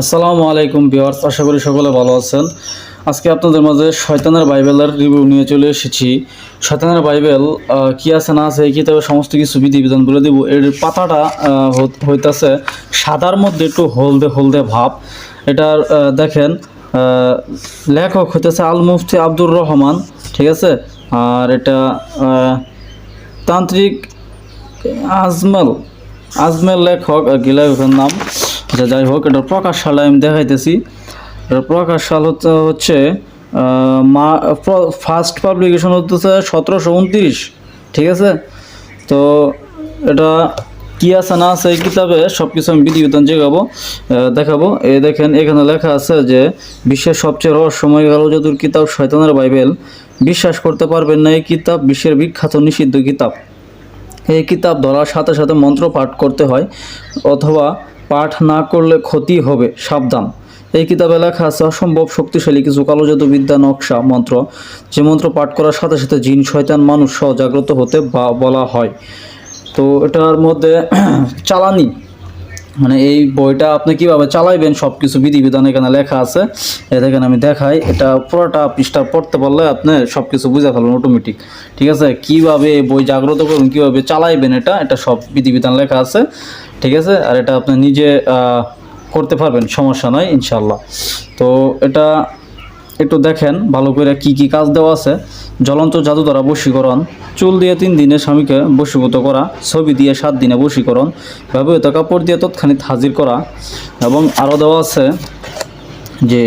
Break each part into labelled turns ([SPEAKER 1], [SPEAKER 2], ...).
[SPEAKER 1] আসসালামু আলাইকুম ভিউয়ার্স, আশা করি সকলে ভালো আছেন। আজকে আপনাদের মাঝে শয়তানের বাইবেলের রিভিউ নিয়ে চলে এসেছি। শয়তানের বাইবেল কি আছে না আছে এই কিতাবে সমস্ত কিছু বিধিবিধান বলে দেব। এর পাতাটা হইতাছে সাদার মধ্যে একটু হলদে হলদে ভাব। এটার দেখেন লেখক হইতেছে আল মুফতি আব্দুর রহমান, ঠিক আছে। আর এটা তান্ত্রিক আজমল আজমের লেখক আর কি, লেখকের নাম। যাই হোক, এটার প্রকাশ সাল আমি দেখাইতেছি। এটার প্রকাশ সাল হচ্ছে ফার্স্ট পাবলিকেশন হচ্ছে 1729, ঠিক আছে। তো এটা কি আছে না আছে এই কিতাবে সব কিছু আমি বিধিবিধান দেখাবো। দেখেন এখানে লেখা আছে যে বিশ্বের সবচেয়ে রহস্যময় কালো জাদুর কিতাব শয়তানের বাইবেল। বিশ্বাস করতে পারবেন না, এই কিতাব বিশ্বের বিখ্যাত নিষিদ্ধ কিতাব। এই কিতাব ধরার সাথে সাথে মন্ত্র পাঠ করতে হয়, অথবা পাঠ না করলে ক্ষতি হবে, সাবধান। এই কিতাবে লেখা আছে অসম্ভব শক্তিশালী কিছু কালো জাদুবিদ্যা নকশা মন্ত্র, যে মন্ত্র পাঠ করার সাথে সাথে জিন শয়তান মানুষ সহ জাগ্রত হতে বলা হয়। তো এটার মধ্যে চালানি মানে এই বইটা আপনি কিভাবে চালাইবেন সব কিছু বিধিবিধান এখানে লেখা আছে। দেখেন আমি দেখাই, এটা পুরোটা পৃষ্ঠা পড়তে পারলে আপনি সব কিছু বুঝে ফেলবেন অটোমেটিক, ঠিক আছে। কিভাবে বই জাগ্রত করবেন, কিভাবে চালাইবেন, এটা সব বিধিবিধান লেখা আছে, ঠিক আছে। আর এটা আপনি নিজে করতে পারবেন, সমস্যা নয় ইনশাল্লাহ। তো এটা একটু দেখেন ভালো করে কি কি কাজ দেওয়া আছে। জ্বলন্ত জাদু দ্বারা বশীকরণ, চুল দিয়ে 3 দিনে স্বামীকে বশীভূত করা, ছবি দিয়ে 7 দিনে বশীকরণ, ব্যবহৃত কাপড় দিয়ে তৎক্ষণিক হাজির করা। এবং আরও দেওয়া আছে যে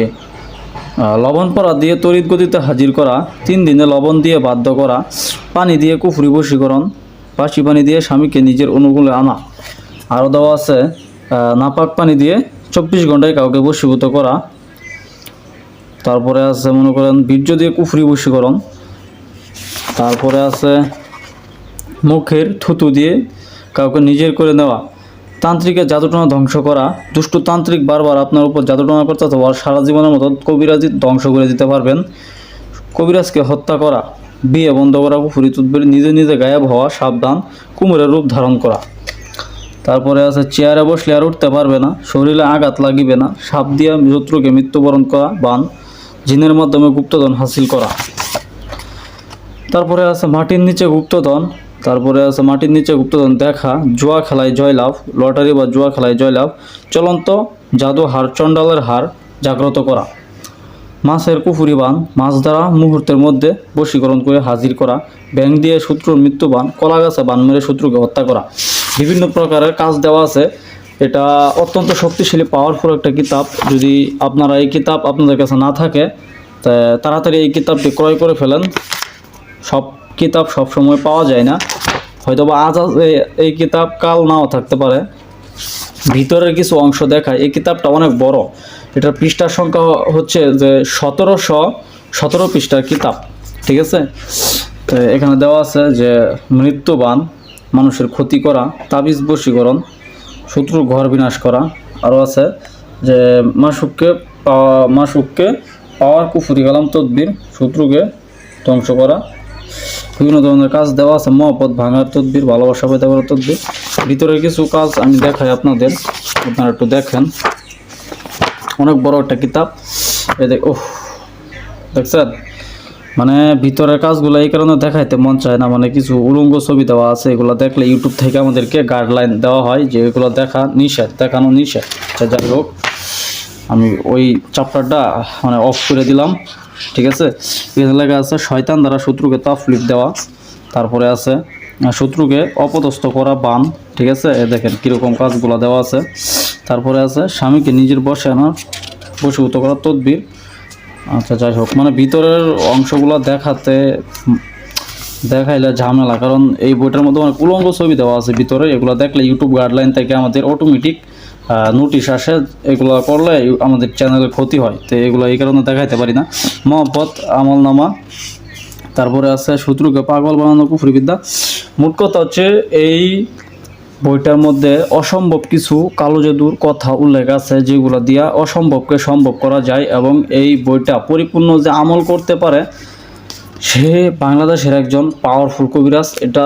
[SPEAKER 1] লবণ পরা দিয়ে তড়িৎ গতিতে হাজির করা, 3 দিনে লবণ দিয়ে বাধ্য করা, পানি দিয়ে কুফরি বশীকরণ, বাসি পানি দিয়ে স্বামীকে নিজের অনুকূলে আনা। আরও দেওয়া আছে নাপাক পানি দিয়ে 24 ঘন্টায় কাউকে বশীভূত করা। তারপরে আছে মনে করেন বীর্য দিয়ে কুফরি বশীকরণ। তারপরে আছে মুখের থুতু দিয়ে কাউকে নিজের করে নেওয়া, তান্ত্রিকের জাদুটনা ধ্বংস করা। দুষ্টু তান্ত্রিক বারবার আপনার উপর জাদুটনা করতে অথবা সারা জীবনের মতো কবিরাজি ধ্বংস করে দিতে পারবেন। কবিরাজকে হত্যা করা, বিয়ে বন্ধ করা, কুফরি তুদবির, নিজে নিজে গায়েব হওয়া, সাবধান, কুমোরের রূপ ধারণ করা। তারপরে আছে চেয়ারে বসলে আর উঠতে পারবে না, শরীরে আঘাত লাগিবে না, সাপ দিয়া শত্রুকে মৃত্যুবরণ করা, বান, জিনের মাধ্যমে গুপ্তধন হাসিল করা। তারপরে আছে মাটির নিচে গুপ্তধন। তারপরে আছে মাটির নিচে গুপ্তধন দেখা, জুয়া খেলায় জয়লাভ, লটারি বা জুয়া খেলায় জয়লাভ, চলন্ত জাদু হার, চণ্ডালের হার জাগ্রত করা, মাছের কুফুরি বান, মাছ দ্বারা মুহূর্তের মধ্যে বশীকরণ করে হাজির করা, ব্যাং দিয়ে শত্রুর মৃত্যুবান, কলা গাছে বান মেরে শত্রুকে হত্যা করা। বিভিন্ন প্রকারের কাজ দেওয়া আছে। এটা অত্যন্ত শক্তিশালী পাওয়ারফুল একটা কিতাব। যদি আপনারা এই কিতাব আপনাদের কাছে না থাকে তা তাড়াতাড়ি এই কিতাবটি ক্রয় করে ফেলেন। সব কিতাব সব সময় পাওয়া যায় না, হয়তোবা আজ এই কিতাব কাল নাও থাকতে পারে। ভিতরের কিছু অংশ দেখায়। এই কিতাবটা অনেক বড়, এটার পৃষ্ঠার সংখ্যা হচ্ছে যে 1717 পৃষ্ঠার কিতাব, ঠিক আছে। তো এখানে দেওয়া আছে যে মৃত্যুবান, মানুষের ক্ষতি করা, তাবিজ বশীকরণ, শত্রুর ঘর বিনাশ করা। আরও আছে যে মাসুককে পাওয়ার কুফুরি কালাম তদবির, শত্রুকে ধ্বংস করা। বিভিন্ন ধরনের কাজ দেওয়া আছে, মহব্বত ভাঙার তদবির, ভালোবাসা পেতে করার তদবির। ভিতরের কিছু কাজ আমি দেখাই আপনাদের, আপনারা একটু দেখেন। অনেক বড় একটা কিতাব। দেখছেন, মানে ভিতরের কাজগুলো এই কারণে দেখাইতে মন চায় না, মানে কিছু উলঙ্গ ছবি দেওয়া আছে, এগুলো দেখলে ইউটিউব থেকে আমাদেরকে গাইডলাইন দেওয়া হয় যে এগুলো দেখানো নিষেধ। যাই হোক, আমি ওই চ্যাপ্টারটা মানে অফ করে দিলাম, ঠিক আছে। এখানে লেখা আছে শয়তান দ্বারা শত্রুকে তাফলিক দেওয়া। তারপরে আছে শত্রুকে অপদস্থ করা, বান, ঠিক আছে। দেখেন কীরকম কাজগুলো দেওয়া আছে। তারপরে আছে স্বামীকে নিজের বশে আনার, বশীভূত করার তদবির। আচ্ছা, যাই হোক, মানে ভিতরের অংশগুলো দেখাইলে ঝামেলা, কারণ এই বইটার মধ্যে অনেক উলঙ্গ ছবি দেওয়া আছে ভিতরে। এগুলো দেখলে ইউটিউব গাইডলাইন থেকে আমাদের অটোমেটিক নোটিশ আসে, এগুলো করলে আমাদের চ্যানেলের ক্ষতি হয়। তো এগুলো এই কারণে দেখাইতে পারি না। মহব্বত আমলনামা। তারপরে আছে শত্রুকে পাগল বানানো, কুফরিবিদ্যা। মোট কথা হচ্ছে এই বইটার মধ্যে অসম্ভব কিছু কালো জাদুর কথা উল্লেখ আছে, যেগুলো দিয়া অসম্ভবকে সম্ভব করা যায়। এবং এই বইটা পরিপূর্ণ যে আমল করতে পারে সে বাংলাদেশের একজন পাওয়ারফুল কবিরাজ, এটা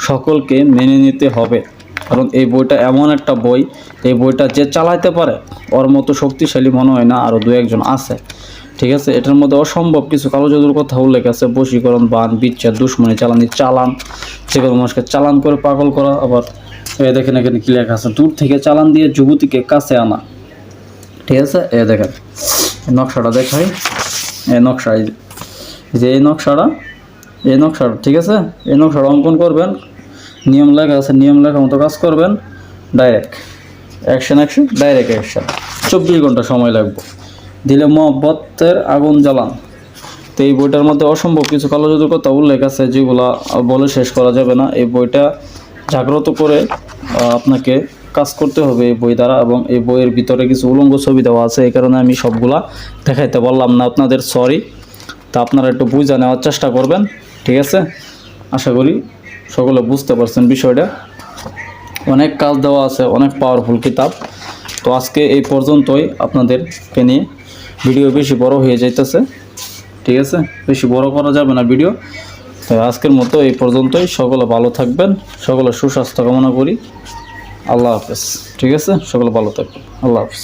[SPEAKER 1] সকলকে মেনে নিতে হবে। কারণ এই বইটা এমন একটা বই, এই বইটা যে চালাইতে পারে ওর মতো শক্তিশালী মনে হয় না, আরও দু একজন আছে। ঠিক আছে, এটার মধ্যে অসম্ভব কিছু কালো জাদুর কথা উল্লেখ আছে, বশীকরণ, বান, বিচ্ছেদ, দুশ্মনী, চালানি, চালান, যে কোনো মানুষকে চালান করে পাগল করা। আবার দেখেন এখানে কি লেখা আছে, দূর থেকে চালান দিয়ে যুবতীকে কাছে আনা। ঠিক আছে, দেখেন নকশাটা দেখাই, এই নকশা, এই যে এই নকশাটা, ঠিক আছে, এই নকশাটা অঙ্কন করবেন, নিয়ম লেখা আছে, নিয়ম লেখা মতো কাজ করবেন, ডাইরেক্ট অ্যাকশন, ডাইরেক্ট অ্যাকশন। 24 ঘন্টা সময় লাগবে, দিলে মহব্বতের আগুন জ্বালান। তো এই বইটার মধ্যে অসম্ভব কিছু কালো জাদুর কথা উল্লেখ আছে, যেগুলো বলে শেষ করা যাবে না। এই বইটা জাগ্রত করে আপনাকে কাজ করতে হবে এই বই দ্বারা, এবং এই বইয়ের ভিতরে কিছু উলঙ্গ ছবি দেওয়া আছে, এই কারণে আমি সবগুলা দেখাইতে পারলাম না আপনাদের, সরি। তা আপনারা একটু বুঝে নেওয়ার চেষ্টা করবেন। ঠিক আছে, আশা করি সকলে বুঝতে পারছেন বিষয়টা। অনেক কাজ দেওয়া আছে, অনেক পাওয়ারফুল কিতাব। তো আজকে এই পর্যন্তই, আপনাদেরকে নিয়ে ভিডিও বেশি বড় হয়ে যাইতেছে। ঠিক আছে, বেশি বড় করা যাবে না ভিডিও। তো আজকের মতো এই পর্যন্তই, সকলে ভালো থাকবেন, সকলে সুস্বাস্থ্য কামনা করি। আল্লাহ হাফেজ। ঠিক আছে, সকলে ভালো থাকবেন, আল্লাহ হাফেজ।